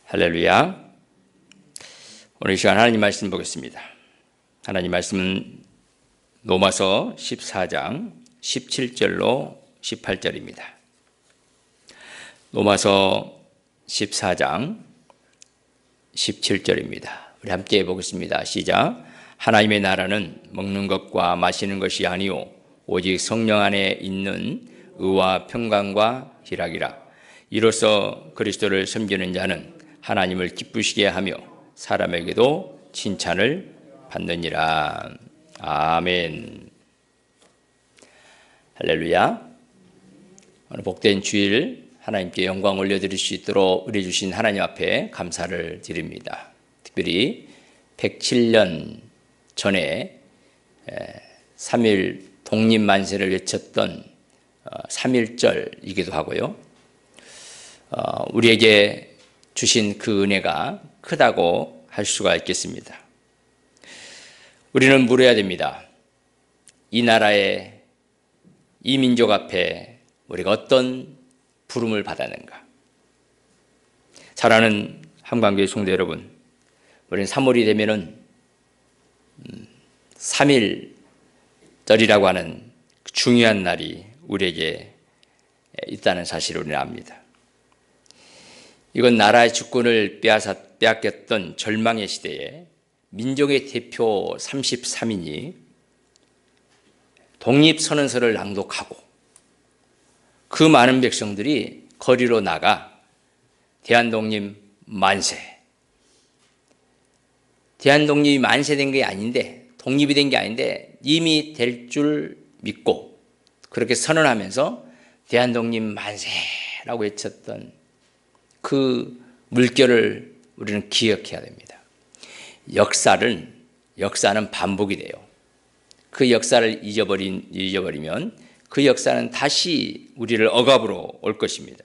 할렐루야. 오늘 이 시간 하나님 말씀 보겠습니다. 하나님 말씀은 로마서 14장 17절로 18절입니다. 로마서 14장 17절입니다. 우리 함께 보겠습니다. 시작. 하나님의 나라는 먹는 것과 마시는 것이 아니요 오직 성령 안에 있는 의와 평강과 희락이라. 이로써 그리스도를 섬기는 자는 하나님을 기쁘시게 하며 사람에게도 칭찬을 받느니라. 아멘. 할렐루야. 오늘 복된 주일 하나님께 영광 올려드릴 수 있도록 우리 주신 하나님 앞에 감사를 드립니다. 특별히 107년 전에 3.1 독립만세를 외쳤던 3.1절이기도 하고요. 우리에게 주신 그 은혜가 크다고 할 수가 있겠습니다. 우리는 물어야 됩니다. 이 나라의 이 민족 앞에 우리가 어떤 부름을 받았는가? 사랑하는 한강교회 성도 여러분, 우리는 3월이 되면은 3.1절이라고 하는 중요한 날이 우리에게 있다는 사실을 우리는 압니다. 이건 나라의 주권을 빼앗겼던 절망의 시대에 민족의 대표 33인이 독립선언서를 낭독하고 그 많은 백성들이 거리로 나가 대한독립 만세. 대한독립이 만세된 게 아닌데, 독립이 된 게 아닌데 이미 될 줄 믿고 그렇게 선언하면서 대한독립 만세라고 외쳤던 그 물결을 우리는 기억해야 됩니다. 역사는 반복이 돼요. 그 역사를 잊어버리면 그 역사는 다시 우리를 억압으로 올 것입니다.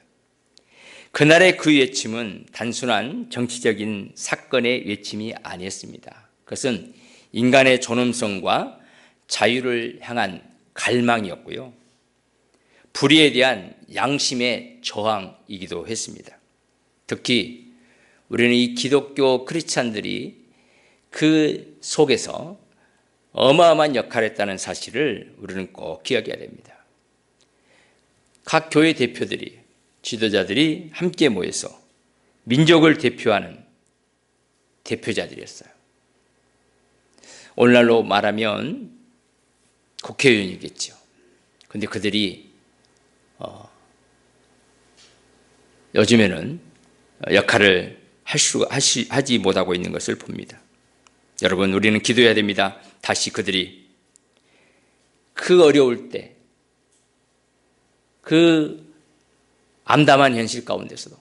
그날의 그 외침은 단순한 정치적인 사건의 외침이 아니었습니다. 그것은 인간의 존엄성과 자유를 향한 갈망이었고요. 불의에 대한 양심의 저항이기도 했습니다. 특히 우리는 이 기독교 크리스찬들이 그 속에서 어마어마한 역할을 했다는 사실을 우리는 꼭 기억해야 됩니다. 각 교회 대표들이, 지도자들이 함께 모여서 민족을 대표하는 대표자들이었어요. 오늘날로 말하면 국회의원이겠죠. 그런데 그들이 요즘에는 역할을 하지 못하고 있는 것을 봅니다. 여러분, 우리는 기도해야 됩니다. 다시 그들이 그 어려울 때, 그 암담한 현실 가운데서도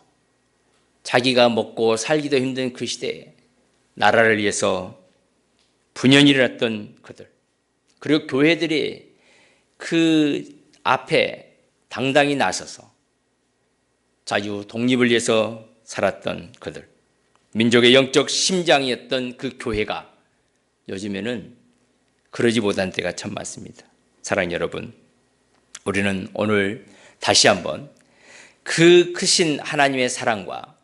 자기가 먹고 살기도 힘든 그 시대에 나라를 위해서 분연히 일어났던 그들, 그리고 교회들이 그 앞에 당당히 나서서 자유, 독립을 위해서 살았던 그들, 민족의 영적 심장이었던 그 교회가 요즘에는 그러지 못한 때가 참 많습니다. 사랑하는 여러분, 우리는 오늘 다시 한번 그 크신 하나님의 사랑과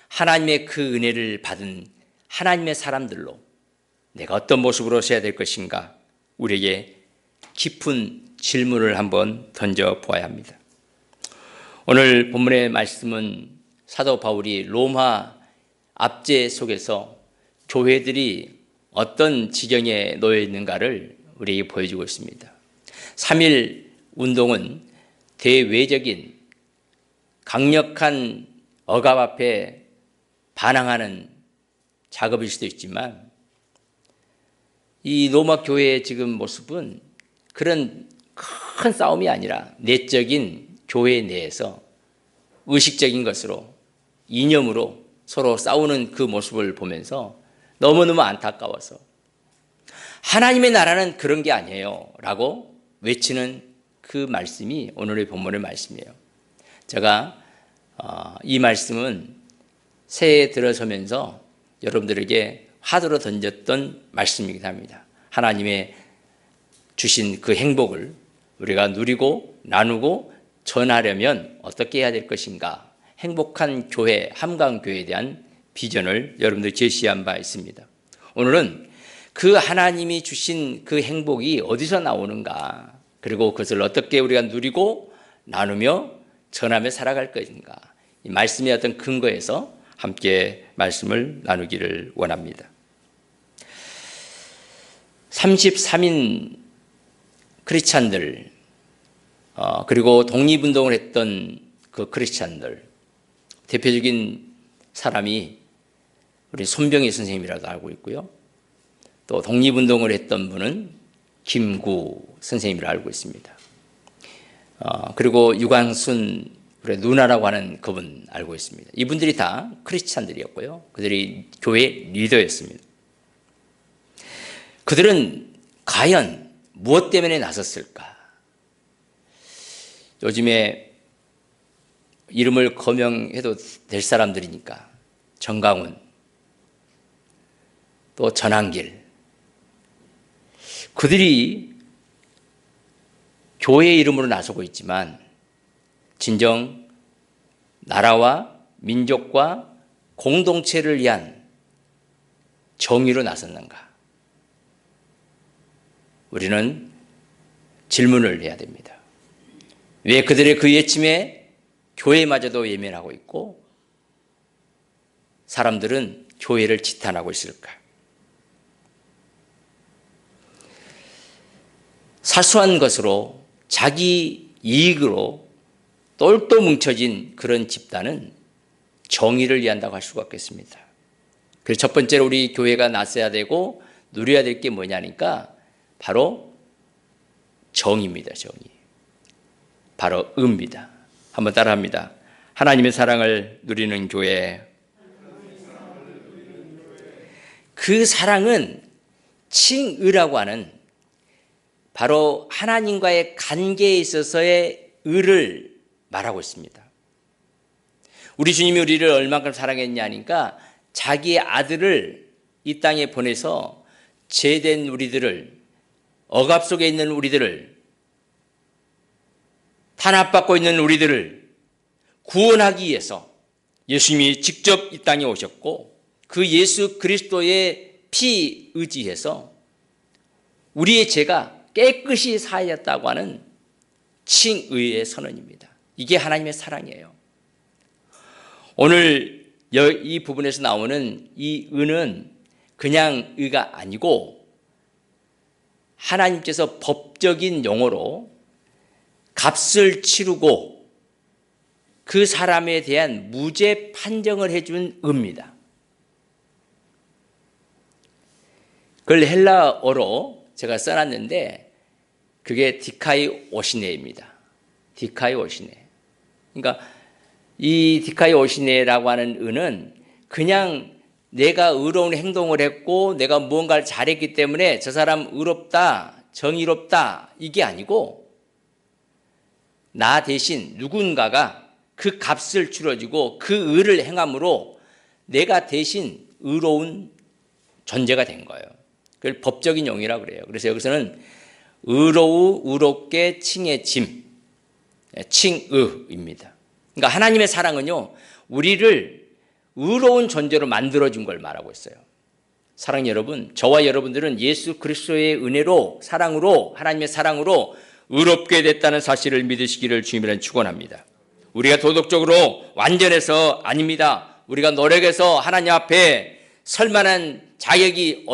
하나님의 그 은혜를 받은 하나님의 사람들로 내가 어떤 모습으로 서야 될 것인가, 우리에게 깊은 질문을 한번 던져보아야 합니다. 오늘 본문의 말씀은 사도 바울이 로마 압제 속에서 교회들이 어떤 지경에 놓여 있는가를 우리에게 보여주고 있습니다. 3.1 운동은 대외적인 강력한 억압 앞에 반항하는 작업일 수도 있지만, 이 로마 교회의 지금 모습은 그런 큰 싸움이 아니라 내적인 교회 내에서 의식적인 것으로, 이념으로 서로 싸우는 그 모습을 보면서 너무너무 안타까워서 하나님의 나라는 그런 게 아니에요 라고 외치는 그 말씀이 오늘의 본문의 말씀이에요. 제가 이 말씀은 새해에 들어서면서 여러분들에게 화두로 던졌던 말씀이기도 합니다. 하나님의 주신 그 행복을 우리가 누리고 나누고 전하려면 어떻게 해야 될 것인가, 행복한 교회, 함강교회에 대한 비전을 여러분들 제시한 바 있습니다. 오늘은 그 하나님이 주신 그 행복이 어디서 나오는가, 그리고 그것을 어떻게 우리가 누리고 나누며 전하며 살아갈 것인가, 이 말씀의 어떤 근거에서 함께 말씀을 나누기를 원합니다. 33인 크리스찬들, 그리고 독립운동을 했던 그 크리스찬들, 대표적인 사람이 우리 손병희 선생님이라고 알고 있고요. 또 독립운동을 했던 분은 김구 선생님이라고 알고 있습니다. 그리고 유광순 우리 누나라고 하는 그분 알고 있습니다. 이분들이 다 크리스찬들이었고요. 그들이 교회 리더였습니다. 그들은 과연 무엇 때문에 나섰을까? 요즘에 이름을 거명해도 될 사람들이니까 정강훈, 또 전한길, 그들이 교회 이름으로 나서고 있지만 진정 나라와 민족과 공동체를 위한 정의로 나섰는가? 우리는 질문을 해야 됩니다. 왜 그들의 그 외침에 교회마저도 외면하고 있고 사람들은 교회를 지탄하고 있을까? 사소한 것으로 자기 이익으로 똘똘 뭉쳐진 그런 집단은 정의를 위한다고 할 수가 없겠습니다. 그래서 첫 번째로 우리 교회가 나서야 되고 누려야 될 게 뭐냐니까 바로 정의입니다. 정의. 바로 의입니다. 한번 따라합니다. 하나님의 사랑을 누리는 교회. 그 사랑은 칭의라고 하는 바로 하나님과의 관계에 있어서의 의를 말하고 있습니다. 우리 주님이 우리를 얼만큼 사랑했냐니까 자기의 아들을 이 땅에 보내서 죄된 우리들을, 억압 속에 있는 우리들을, 탄압받고 있는 우리들을 구원하기 위해서 예수님이 직접 이 땅에 오셨고 그 예수 그리스도의 피 의지해서 우리의 죄가 깨끗이 사하였다고 하는 칭의의 선언입니다. 이게 하나님의 사랑이에요. 오늘 이 부분에서 나오는 이 의는 그냥 의가 아니고 하나님께서 법적인 용어로 값을 치르고 그 사람에 대한 무죄 판정을 해준 의입니다. 그걸 헬라어로 제가 써놨는데 그게 디카이 오시네입니다. 디카이 오시네. 그러니까 이 디카이 오시네라고 하는 의는 그냥 내가 의로운 행동을 했고 내가 무언가를 잘했기 때문에 저 사람 의롭다, 정의롭다 이게 아니고 나 대신 누군가가 그 값을 치러주고 그 의를 행함으로 내가 대신 의로운 존재가 된 거예요. 그걸 법적인 용이라고 그래요. 그래서 여기서는 의롭게 칭해짐, 칭의입니다. 그러니까 하나님의 사랑은요, 우리를 의로운 존재로 만들어준 걸 말하고 있어요. 사랑하는 여러분, 저와 여러분들은 예수 그리스도의 은혜로, 사랑으로, 하나님의 사랑으로 의롭게 됐다는 사실을 믿으시기를 주님이란 축원합니다. 우리가 도덕적으로 완전해서 아닙니다. 우리가 노력해서 하나님 앞에 설 만한 자격을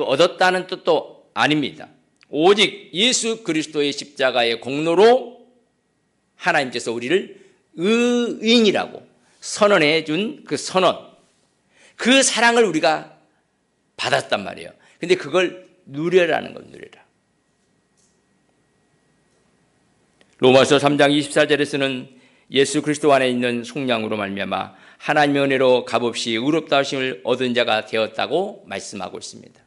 얻었다는 뜻도 아닙니다. 오직 예수 그리스도의 십자가의 공로로 하나님께서 우리를 의인이라고 선언해 준 그 선언, 그 사랑을 우리가 받았단 말이에요. 근데 그걸 누려라는 건 누려라. 로마서 3장 24절에서는 예수 그리스도 안에 있는 속량으로 말미암아 하나님의 은혜로 값없이 의롭다 하심을 얻은 자가 되었다고 말씀하고 있습니다.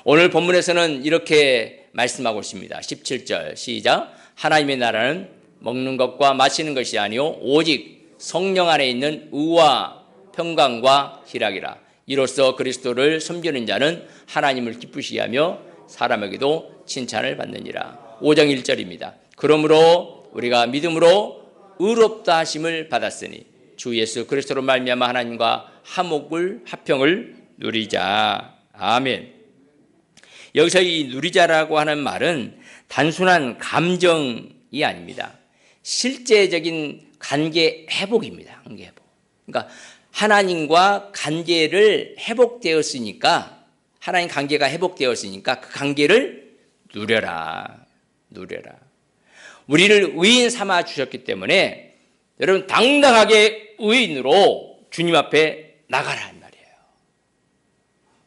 오늘 본문에서는 이렇게 말씀하고 있습니다. 17절 시작. 하나님의 나라는 먹는 것과 마시는 것이 아니요 오직 성령 안에 있는 의와 평강과 희락이라. 이로써 그리스도를 섬기는 자는 하나님을 기쁘시게 하며 사람에게도 칭찬을 받느니라. 5장 1절입니다. 그러므로 우리가 믿음으로 의롭다 하심을 받았으니 주 예수 그리스도로 말미암아 하나님과 화평을 누리자. 아멘. 여기서 이 누리자라고 하는 말은 단순한 감정이 아닙니다. 실제적인 관계 회복입니다. 관계 회복. 그러니까 하나님과 관계를 회복되었으니까, 하나님 관계가 회복되었으니까 그 관계를 누려라. 우리를 의인 삼아 주셨기 때문에 여러분 당당하게 의인으로 주님 앞에 나가라 말이에요.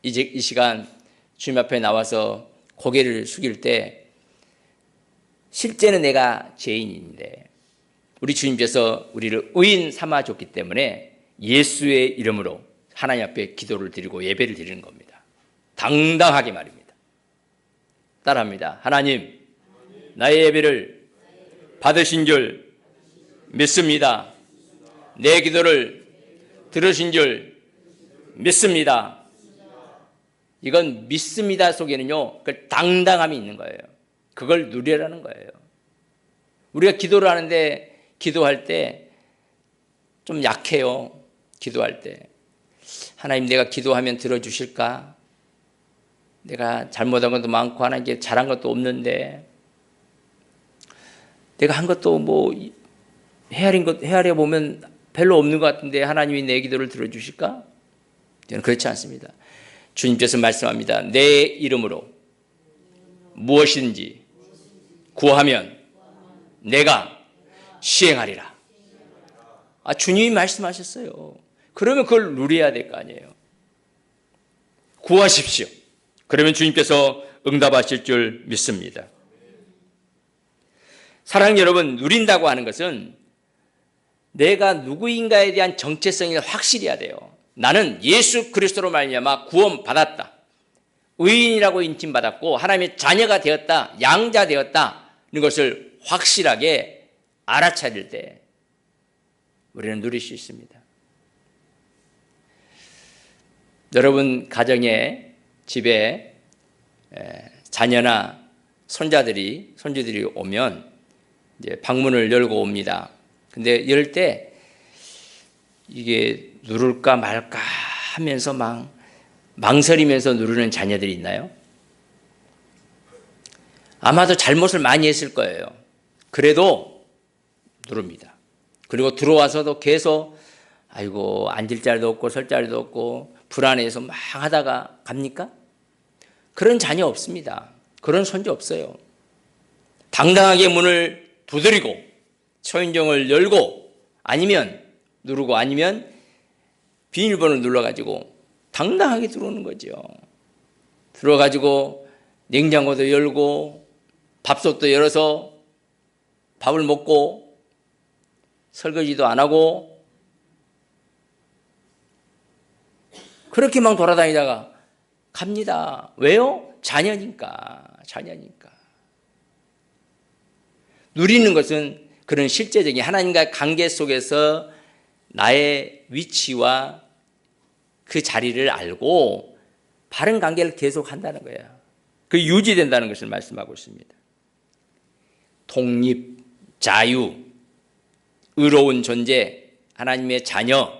이제 이 시간 주님 앞에 나와서 고개를 숙일 때 실제는 내가 죄인인데 우리 주님께서 우리를 의인 삼아 줬기 때문에 예수의 이름으로 하나님 앞에 기도를 드리고 예배를 드리는 겁니다. 당당하게 말입니다. 따라합니다. 하나님, 나의 예배를 받으신 줄 믿습니다. 내 기도를 들으신 줄 믿습니다. 이건 믿습니다 속에는요, 그 당당함이 있는 거예요. 그걸 누리라는 거예요. 우리가 기도를 하는데, 기도할 때 좀 약해요. 기도할 때. 하나님, 내가 기도하면 들어주실까? 내가 잘못한 것도 많고 하나님께 잘한 것도 없는데 내가 한 것도 뭐 헤아려 보면 별로 없는 것 같은데 하나님이 내 기도를 들어주실까? 저는 그렇지 않습니다. 주님께서 말씀합니다. 내 이름으로 무엇이든지 구하면 내가 시행하리라. 주님이 말씀하셨어요. 그러면 그걸 누려야 될 거 아니에요. 구하십시오. 그러면 주님께서 응답하실 줄 믿습니다. 사랑하는 여러분, 누린다고 하는 것은 내가 누구인가에 대한 정체성이 확실해야 돼요. 나는 예수 그리스도로 말미암아 구원받았다. 의인이라고 인칭받았고 하나님의 자녀가 되었다. 양자 되었다. 이런 것을 확실하게 알아차릴 때 우리는 누릴 수 있습니다. 여러분 가정에 집에 자녀나 손주들이 오면 이제 방문을 열고 옵니다. 근데 열 때 이게 누를까 말까 하면서 망설이면서 누르는 자녀들이 있나요? 아마도 잘못을 많이 했을 거예요. 그래도 누릅니다. 그리고 들어와서도 계속 아이고 앉을 자리도 없고 설 자리도 없고 불안해서 막 하다가 갑니까? 그런 자녀 없습니다. 그런 손주 없어요. 당당하게 문을 두드리고 초인종을 열고 아니면 누르고 아니면 비밀번호를 눌러가지고 당당하게 들어오는 거죠. 들어가지고 냉장고도 열고 밥솥도 열어서 밥을 먹고 설거지도 안 하고 그렇게만 돌아다니다가 갑니다. 왜요? 자녀니까. 누리는 것은 그런 실제적인 하나님과의 관계 속에서 나의 위치와 그 자리를 알고 바른 관계를 계속한다는 거예요. 그 유지된다는 것을 말씀하고 있습니다. 독립, 자유, 의로운 존재, 하나님의 자녀,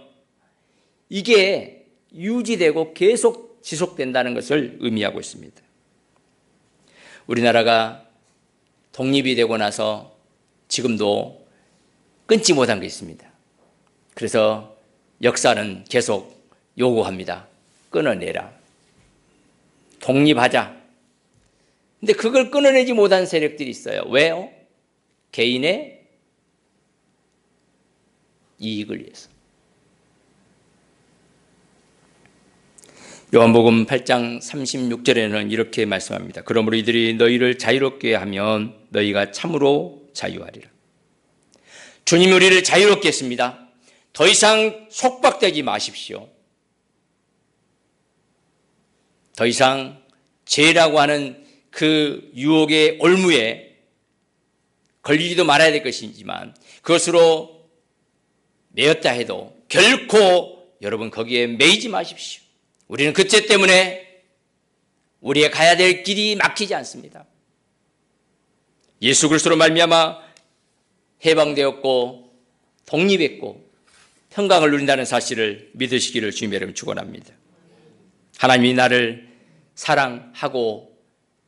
이게 유지되고 계속 지속된다는 것을 의미하고 있습니다. 우리나라가 독립이 되고 나서 지금도 끊지 못한 게 있습니다. 그래서 역사는 계속 요구합니다. 끊어내라. 독립하자. 근데 그걸 끊어내지 못한 세력들이 있어요. 왜요? 개인의 이익을 위해서. 요한복음 8장 36절에는 이렇게 말씀합니다. 그러므로 이들이 너희를 자유롭게 하면 너희가 참으로 자유하리라. 주님이 우리를 자유롭게 했습니다. 더 이상 속박되지 마십시오. 더 이상 죄라고 하는 그 유혹의 올무에 걸리지도 말아야 될 것이지만 그것으로 매였다 해도 결코 여러분 거기에 매이지 마십시오. 우리는 그 죄 때문에 우리가 가야 될 길이 막히지 않습니다. 예수 그리스도로 말미암아 해방되었고 독립했고 평강을 누린다는 사실을 믿으시기를 주님의 이름으로 축원합니다. 하나님이 나를 사랑하고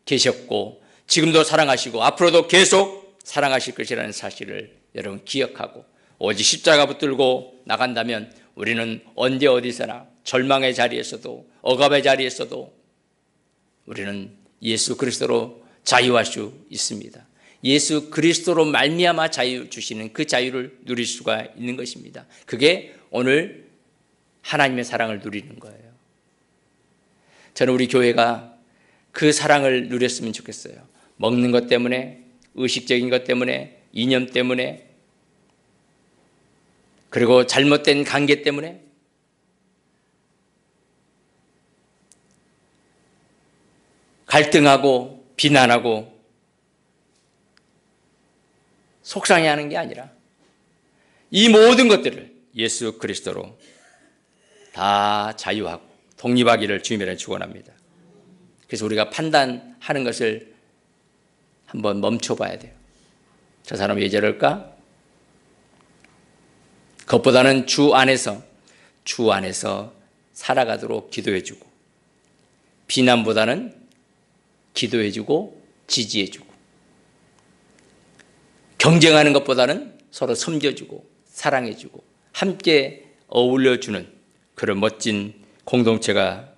계셨고 지금도 사랑하시고 앞으로도 계속 사랑하실 것이라는 사실을 여러분 기억하고 오직 십자가 붙들고 나간다면 우리는 언제 어디서나 절망의 자리에서도 억압의 자리에서도 우리는 예수 그리스도로 자유할 수 있습니다. 예수 그리스도로 말미암아 자유 주시는 그 자유를 누릴 수가 있는 것입니다. 그게 오늘 하나님의 사랑을 누리는 거예요. 저는 우리 교회가 그 사랑을 누렸으면 좋겠어요. 먹는 것 때문에, 의식적인 것 때문에, 이념 때문에, 그리고 잘못된 관계 때문에 갈등하고 비난하고 속상해하는 게 아니라 이 모든 것들을 예수 그리스도로 다 자유하고 독립하기를 주님의 축원합니다. 그래서 우리가 판단하는 것을 한번 멈춰봐야 돼요. 저 사람 왜 저럴까? 그것보다는 주 안에서 살아가도록 기도해주고 비난보다는 기도해주고 지지해주고 경쟁하는 것보다는 서로 섬겨주고 사랑해주고 함께 어울려주는 그런 멋진 공동체가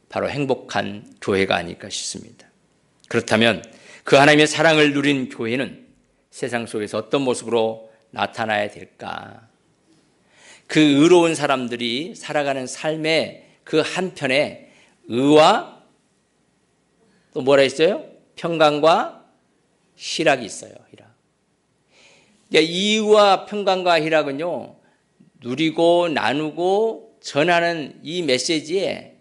바로 행복한 교회가 아닐까 싶습니다. 그렇다면 그 하나님의 사랑을 누린 교회는 세상 속에서 어떤 모습으로 나타나야 될까? 그 의로운 사람들이 살아가는 삶의 그 한편에 의와 또 뭐라 했어요? 평강과 희락이 있어요. 희락. 그러니까 이의와 평강과 희락은요, 누리고 나누고 전하는 이 메시지에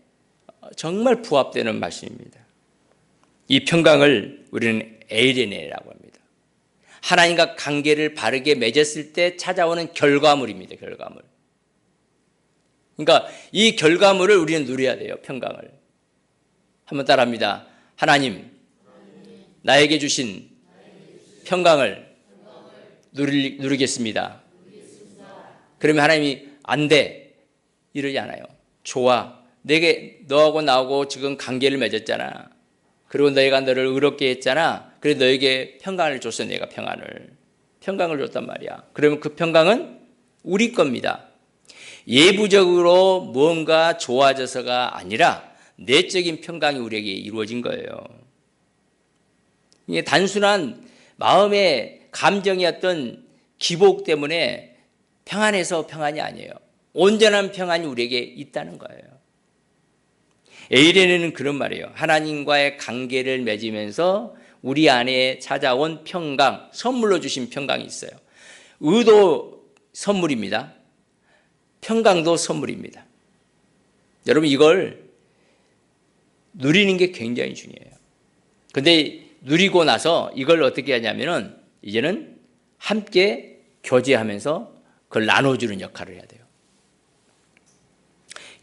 정말 부합되는 말씀입니다. 이 평강을 우리는 에이레네라고 합니다. 하나님과 관계를 바르게 맺었을 때 찾아오는 결과물입니다. 결과물. 그러니까 이 결과물을 우리는 누려야 돼요. 평강을. 한번 따라합니다. 하나님, 나에게 주신 평강을 누리겠습니다. 그러면 하나님이 안 돼. 이러지 않아요. 좋아. 내게 너하고 나하고 지금 관계를 맺었잖아. 그리고 너희가 너를 의롭게 했잖아. 그래서 너에게 평강을 줬어. 내가 평강을 줬단 말이야. 그러면 그 평강은 우리 겁니다. 예부적으로 뭔가 좋아져서가 아니라 내적인 평강이 우리에게 이루어진 거예요. 이게 단순한 마음의 감정이었던 기복 때문에 평안해서 평안이 아니에요. 온전한 평안이 우리에게 있다는 거예요. 에이레네는 그런 말이에요. 하나님과의 관계를 맺으면서 우리 안에 찾아온 평강, 선물로 주신 평강이 있어요. 의도 선물입니다. 평강도 선물입니다. 여러분 이걸 누리는 게 굉장히 중요해요. 그런데 누리고 나서 이걸 어떻게 하냐면은 이제는 함께 교제하면서 그걸 나눠주는 역할을 해야 돼요.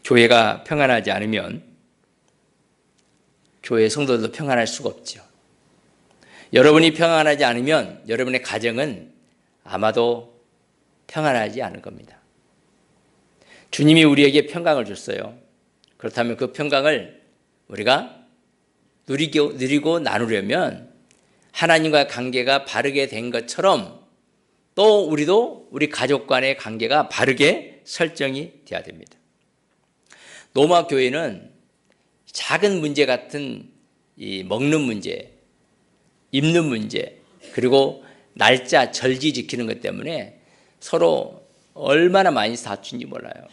교회가 평안하지 않으면 교회 성도들도 평안할 수가 없죠. 여러분이 평안하지 않으면 여러분의 가정은 아마도 평안하지 않을 겁니다. 주님이 우리에게 평강을 줬어요. 그렇다면 그 평강을 우리가 누리고 나누려면 하나님과의 관계가 바르게 된 것처럼 또 우리도 우리 가족 간의 관계가 바르게 설정이 돼야 됩니다. 로마 교회는 작은 문제 같은 이 먹는 문제, 입는 문제, 그리고 날짜, 절기 지키는 것 때문에 서로 얼마나 많이 다툰지 몰라요.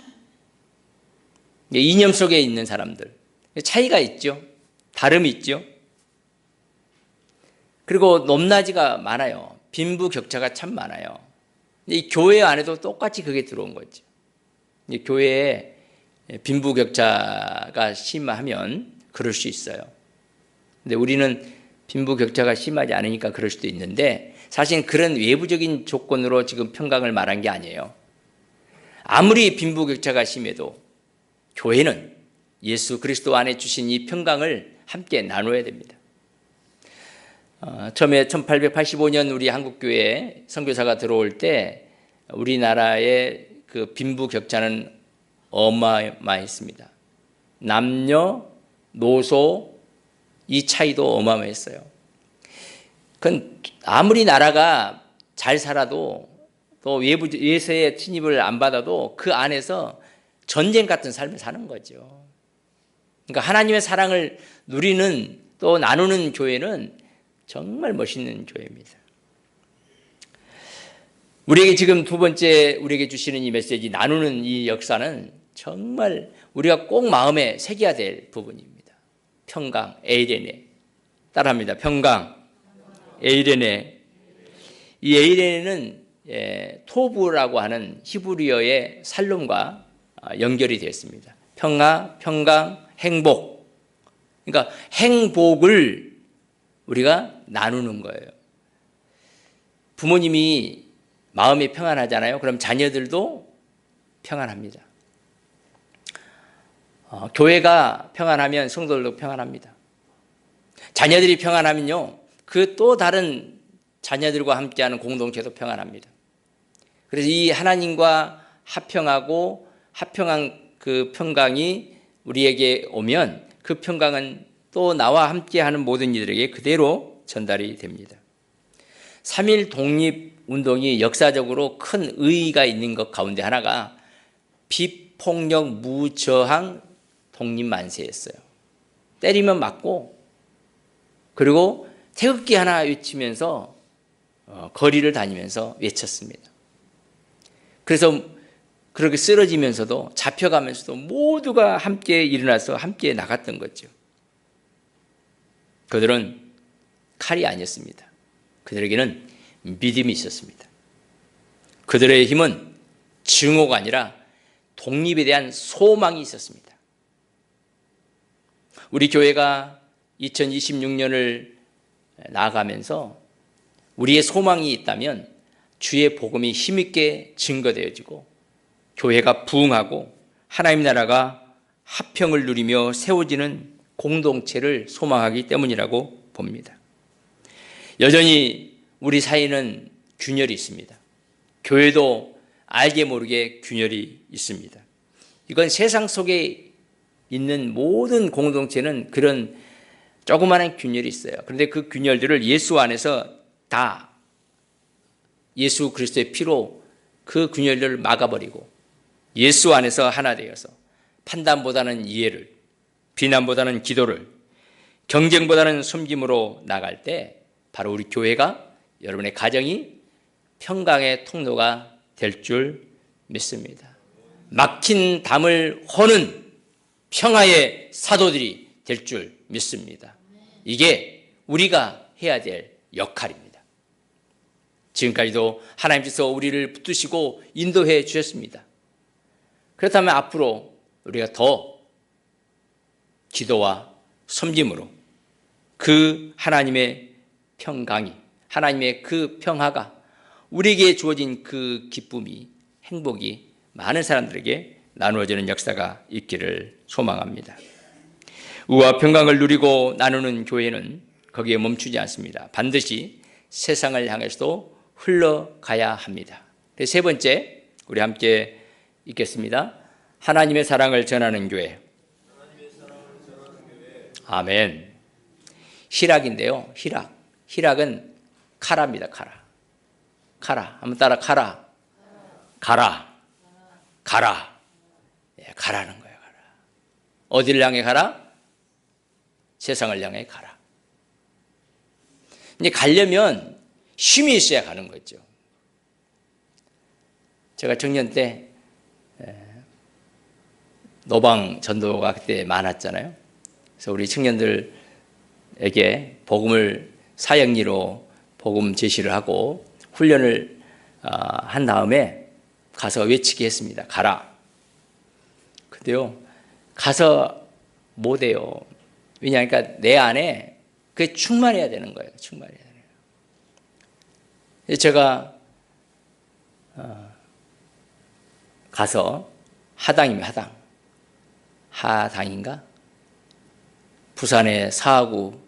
이념 속에 있는 사람들. 차이가 있죠. 다름이 있죠. 그리고 높낮이가 많아요. 빈부격차가 참 많아요. 이 교회 안에도 똑같이 그게 들어온 거죠. 이 교회에 빈부격차가 심하면 그럴 수 있어요. 근데 우리는 빈부격차가 심하지 않으니까 그럴 수도 있는데 사실 그런 외부적인 조건으로 지금 평강을 말한 게 아니에요. 아무리 빈부격차가 심해도 교회는 예수 그리스도 안에 주신 이 평강을 함께 나눠야 됩니다. 처음에 1885년 우리 한국교회에 선교사가 들어올 때 우리나라의 그 빈부격차는 어마어마했습니다. 남녀, 노소 이 차이도 어마어마했어요. 그건 아무리 나라가 잘 살아도 또 외세의 침입을 안 받아도 그 안에서 전쟁 같은 삶을 사는 거죠. 그러니까 하나님의 사랑을 누리는 또 나누는 교회는 정말 멋있는 교회입니다. 우리에게 지금 두 번째 우리에게 주시는 이 메시지, 나누는 이 역사는 정말 우리가 꼭 마음에 새겨야 될 부분입니다. 평강, 에이레네. 따라합니다. 평강, 에이레네. 이 에이레네는 토부라고 하는 히브리어의 살롬과 연결이 되어 있습니다. 평화, 평강, 행복. 그러니까 행복을 우리가 나누는 거예요. 부모님이 마음이 평안하잖아요. 그럼 자녀들도 평안합니다. 교회가 평안하면 성도들도 평안합니다. 자녀들이 평안하면요, 그 또 다른 자녀들과 함께하는 공동체도 평안합니다. 그래서 이 하나님과 합평하고 합평한 그 평강이 우리에게 오면 그 평강은 또 나와 함께하는 모든 이들에게 그대로 전달이 됩니다. 3.1 독립운동이 역사적으로 큰 의의가 있는 것 가운데 하나가 비폭력 무저항 독립만세였어요. 때리면 맞고, 그리고 태극기 하나 외치면서 거리를 다니면서 외쳤습니다. 그래서 그렇게 쓰러지면서도 잡혀가면서도 모두가 함께 일어나서 함께 나갔던 거죠. 그들은 칼이 아니었습니다. 그들에게는 믿음이 있었습니다. 그들의 힘은 증오가 아니라 독립에 대한 소망이 있었습니다. 우리 교회가 2026년을 나아가면서 우리의 소망이 있다면 주의 복음이 힘있게 증거되어지고 교회가 부흥하고 하나님 나라가 합평을 누리며 세워지는 공동체를 소망하기 때문이라고 봅니다. 여전히 우리 사이에는 균열이 있습니다. 교회도 알게 모르게 균열이 있습니다. 이건 세상 속에 있는 모든 공동체는 그런 조그마한 균열이 있어요. 그런데 그 균열들을 예수 안에서 다 예수 그리스도의 피로 그 균열들을 막아버리고 예수 안에서 하나 되어서 판단보다는 이해를, 비난보다는 기도를, 경쟁보다는 섬김으로 나갈 때 바로 우리 교회가, 여러분의 가정이 평강의 통로가 될 줄 믿습니다. 막힌 담을 허는 평화의 사도들이 될 줄 믿습니다. 이게 우리가 해야 될 역할입니다. 지금까지도 하나님께서 우리를 붙드시고 인도해 주셨습니다. 그렇다면 앞으로 우리가 더 기도와 섬김으로 그 하나님의 평강이, 하나님의 그 평화가, 우리에게 주어진 그 기쁨이, 행복이 많은 사람들에게 나누어지는 역사가 있기를 소망합니다. 의와 평강을 누리고 나누는 교회는 거기에 멈추지 않습니다. 반드시 세상을 향해서도 흘러가야 합니다. 세 번째, 우리 함께 읽겠습니다. 하나님의 사랑을 전하는 교회. 아멘. 희락인데요. 희락은 카라입니다. 카라. 한번 따라 가라. 가라는 거예요. 가라. 어디를 향해 가라? 세상을 향해 가라. 이제 가려면 힘이 있어야 가는 거죠. 제가 청년 때 노방 전도가 그때 많았잖아요. 그래서 우리 청년들에게 복음을 사역리로 복음 제시를 하고 훈련을 한 다음에 가서 외치게 했습니다. 가라. 근데요, 가서 못해요. 왜냐하니까 내 안에 그게 충만해야 되는 거예요. 충만해야 되는 거예요. 제가 가서 하당입니다. 하당인가? 부산의 사하구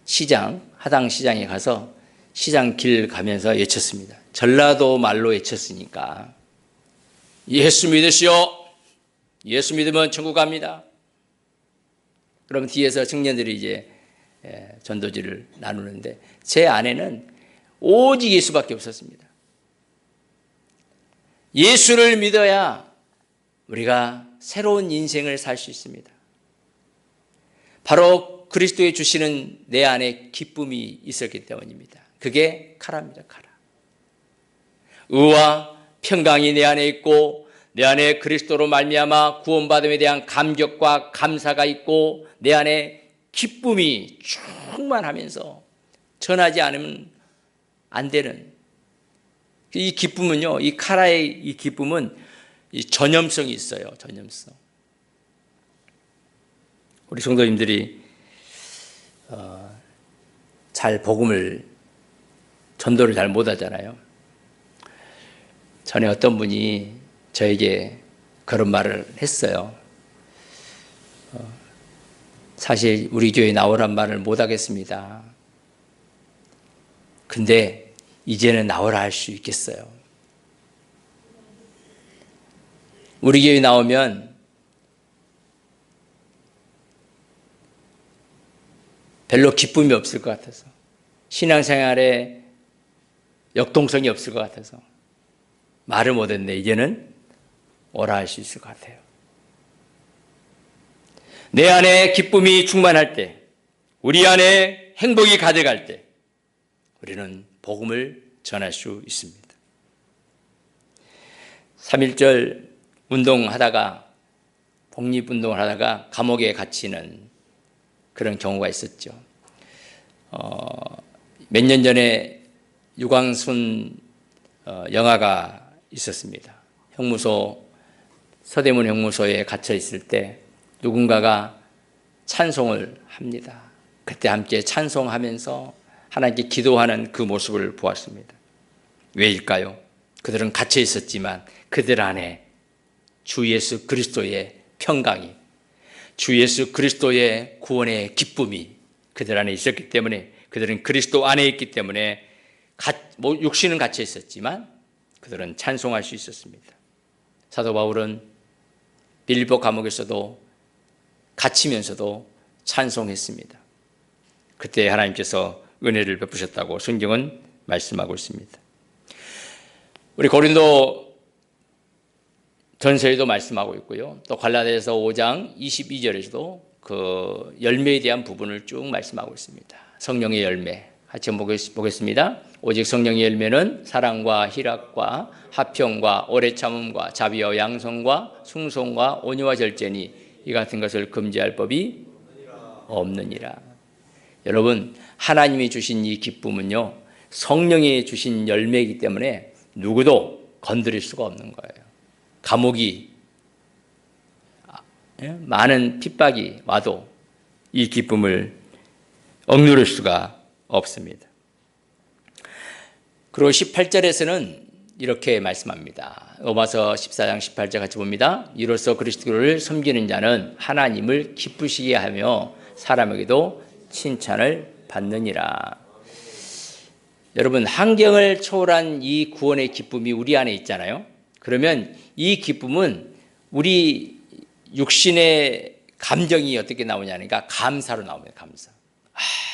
시장, 하당 시장에 가서 시장 길 가면서 외쳤습니다. 전라도 말로 외쳤으니까 예수 믿으시오. 예수 믿으면 천국 갑니다. 그럼 뒤에서 청년들이 이제 전도지를 나누는데 제 안에는 오직 예수밖에 없었습니다. 예수를 믿어야 우리가 새로운 인생을 살 수 있습니다. 바로 그리스도의 주시는 내 안에 기쁨이 있었기 때문입니다. 그게 카라입니다. 카라. 의와 평강이 내 안에 있고 내 안에 그리스도로 말미암아 구원받음에 대한 감격과 감사가 있고 내 안에 기쁨이 충만하면서 전하지 않으면 안 되는 이 기쁨은요, 이 카라의 이 기쁨은 이 전염성이 있어요. 전염성. 우리 성도님들이 잘 복음을 전도를 잘 못하잖아요. 전에 어떤 분이 저에게 그런 말을 했어요. 사실 우리 교회에 나오란 말을 못하겠습니다. 근데 이제는 나오라 할 수 있겠어요. 우리 교회에 나오면 별로 기쁨이 없을 것 같아서, 신앙생활에 역동성이 없을 것 같아서 말을 못했는데 이제는 오라 할 수 있을 것 같아요. 내 안에 기쁨이 충만할 때, 우리 안에 행복이 가득할 때 우리는 복음을 전할 수 있습니다. 3.1절 운동하다가, 독립운동을 하다가 감옥에 갇히는 그런 경우가 있었죠. 몇 년 전에 유광순 영화가 있었습니다. 형무소, 서대문 형무소에 갇혀 있을 때 누군가가 찬송을 합니다. 그때 함께 찬송하면서 하나님께 기도하는 그 모습을 보았습니다. 왜일까요? 그들은 갇혀 있었지만 그들 안에 주 예수 그리스도의 평강이, 주 예수 그리스도의 구원의 기쁨이 그들 안에 있었기 때문에, 그들은 그리스도 안에 있기 때문에 육신은 갇혀 있었지만 그들은 찬송할 수 있었습니다. 사도 바울은 빌립보 감옥에서도 갇히면서도 찬송했습니다. 그때 하나님께서 은혜를 베푸셨다고 성경은 말씀하고 있습니다. 우리 고린도 전서에도 말씀하고 있고요. 또 갈라디아서 5장 22절에서도 그 열매에 대한 부분을 쭉 말씀하고 있습니다. 성령의 열매 같이 보겠습니다. 오직 성령의 열매는 사랑과 희락과 화평과 오래 참음과 자비와 양성과 숭송과 온유와 절제니 이 같은 것을 금지할 법이 없느니라. 여러분, 하나님이 주신 이 기쁨은요, 성령이 주신 열매이기 때문에 누구도 건드릴 수가 없는 거예요. 감옥이, 많은 핍박이 와도 이 기쁨을 억누를 수가 없습니다. 그리고 18절에서는 이렇게 말씀합니다. 로마서 14장 18절 같이 봅니다. 이로써 그리스도를 섬기는 자는 하나님을 기쁘시게 하며 사람에게도 칭찬을 받느니라. 여러분, 환경을 초월한 이 구원의 기쁨이 우리 안에 있잖아요. 그러면 이 기쁨은 우리 육신의 감정이 어떻게 나오냐니까 감사로 나옵니다. 감사.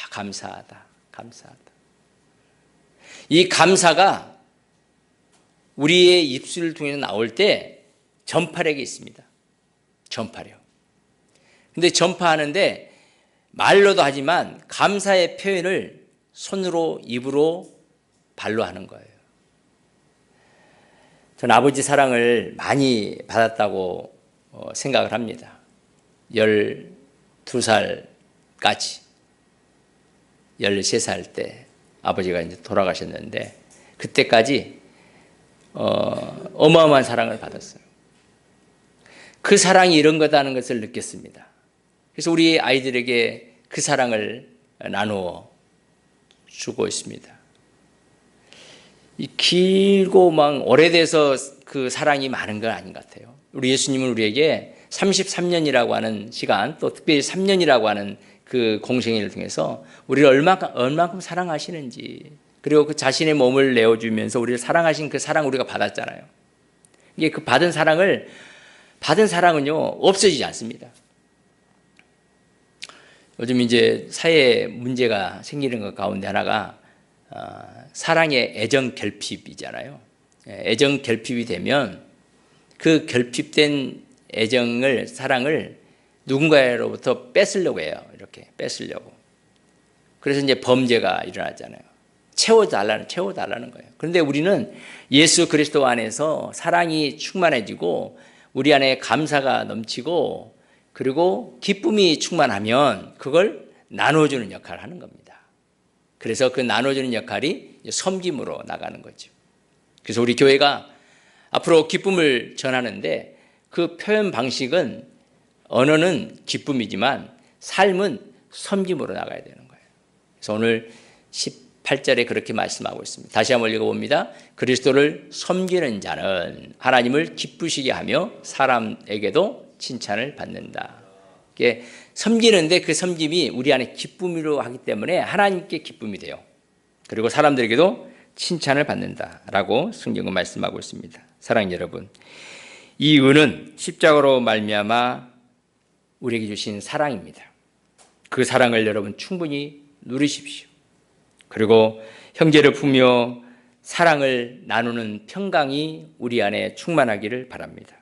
감사하다. 감사하다. 이 감사가 우리의 입술을 통해서 나올 때 전파력이 있습니다. 전파력. 근데 전파하는데 말로도 하지만 감사의 표현을 손으로, 입으로, 발로 하는 거예요. 저는 아버지 사랑을 많이 받았다고 생각을 합니다. 12살까지, 13살 때 아버지가 이제 돌아가셨는데 그때까지 어마어마한 사랑을 받았어요. 그 사랑이 이런 거다는 것을 느꼈습니다. 그래서 우리 아이들에게 그 사랑을 나누어 주고 있습니다. 이 길고 막 오래돼서 그 사랑이 많은 건 아닌 것 같아요. 우리 예수님은 우리에게 33년이라고 하는 시간, 또 특별히 3년이라고 하는 그 공생애를 통해서 우리를 얼마큼 사랑하시는지, 그리고 그 자신의 몸을 내어주면서 우리를 사랑하신 그 사랑 우리가 받았잖아요. 이게 그 받은 사랑은요, 없어지지 않습니다. 요즘 이제 사회에 문제가 생기는 것 가운데 하나가 사랑의 애정 결핍이잖아요. 애정 결핍이 되면 그 결핍된 사랑을 누군가로부터 뺏으려고 해요. 이렇게 뺏으려고. 그래서 이제 범죄가 일어나잖아요. 채워달라는 거예요. 그런데 우리는 예수 그리스도 안에서 사랑이 충만해지고 우리 안에 감사가 넘치고 그리고 기쁨이 충만하면 그걸 나눠주는 역할을 하는 겁니다. 그래서 그 나눠주는 역할이 섬김으로 나가는 거죠. 그래서 우리 교회가 앞으로 기쁨을 전하는데 그 표현 방식은 언어는 기쁨이지만 삶은 섬김으로 나가야 되는 거예요. 그래서 오늘 18절에 그렇게 말씀하고 있습니다. 다시 한번 읽어봅니다. 그리스도를 섬기는 자는 하나님을 기쁘시게 하며 사람에게도 칭찬을 받는다. 이게 섬기는데 그 섬김이 우리 안에 기쁨으로 하기 때문에 하나님께 기쁨이 돼요. 그리고 사람들에게도 칭찬을 받는다라고 성경은 말씀하고 있습니다. 사랑하는 여러분, 이 은은 십자가로 말미암아 우리에게 주신 사랑입니다. 그 사랑을 여러분 충분히 누리십시오. 그리고 형제를 품며 사랑을 나누는 평강이 우리 안에 충만하기를 바랍니다.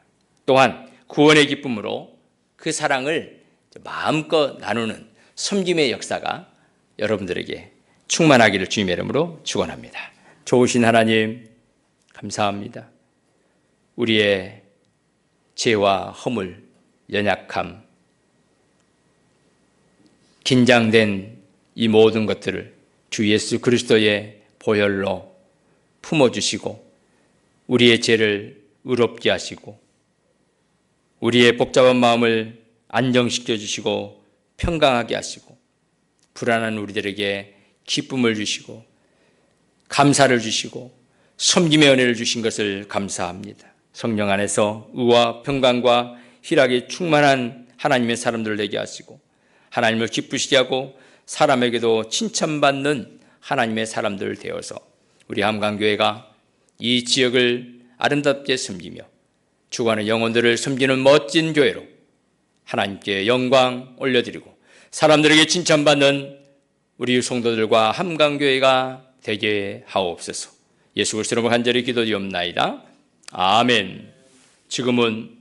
또한 구원의 기쁨으로 그 사랑을 마음껏 나누는 섬김의 역사가 여러분들에게 충만하기를 주님의 이름으로 축원합니다. 좋으신 하나님 감사합니다. 우리의 죄와 허물, 연약함, 긴장된 이 모든 것들을 주 예수 그리스도의 보혈로 품어주시고 우리의 죄를 의롭게 하시고 우리의 복잡한 마음을 안정시켜 주시고 평강하게 하시고 불안한 우리들에게 기쁨을 주시고 감사를 주시고 섬김의 은혜를 주신 것을 감사합니다. 성령 안에서 의와 평강과 희락이 충만한 하나님의 사람들 되게 하시고 하나님을 기쁘시게 하고 사람에게도 칭찬받는 하나님의 사람들 되어서 우리 함강교회가 이 지역을 아름답게 섬기며 주관의 영혼들을 섬기는 멋진 교회로 하나님께 영광 올려드리고 사람들에게 칭찬받는 우리 성도들과 함강교회가 되게 하옵소서. 예수 그리스도로 간절히 기도드리옵나이다. 아멘. 지금은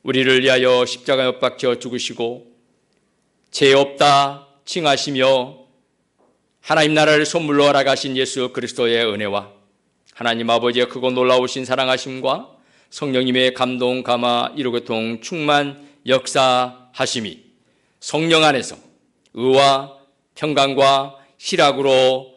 우리를 위하여 십자가에 못 박혀 죽으시고 죄 없다 칭하시며 하나님 나라를 선물로 알아가신 예수 그리스도의 은혜와 하나님 아버지의 크고 놀라우신 사랑하심과 성령님의 감동, 감화, 이루고통, 충만, 역사하심이 성령 안에서 의와 평강과 희락으로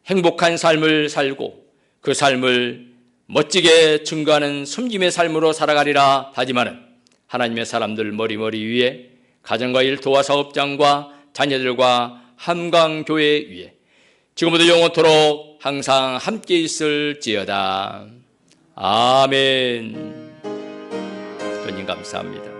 행복한 삶을 살고 그 삶을 멋지게 증거하는 섬김의 삶으로 살아가리라 다짐하는 하나님의 사람들 머리머리 위에 가정과 일터와 사업장과 자녀들과 함강교회 위에 지금부터 영원토록 항상 함께 있을지어다. 아멘. 주님 감사합니다.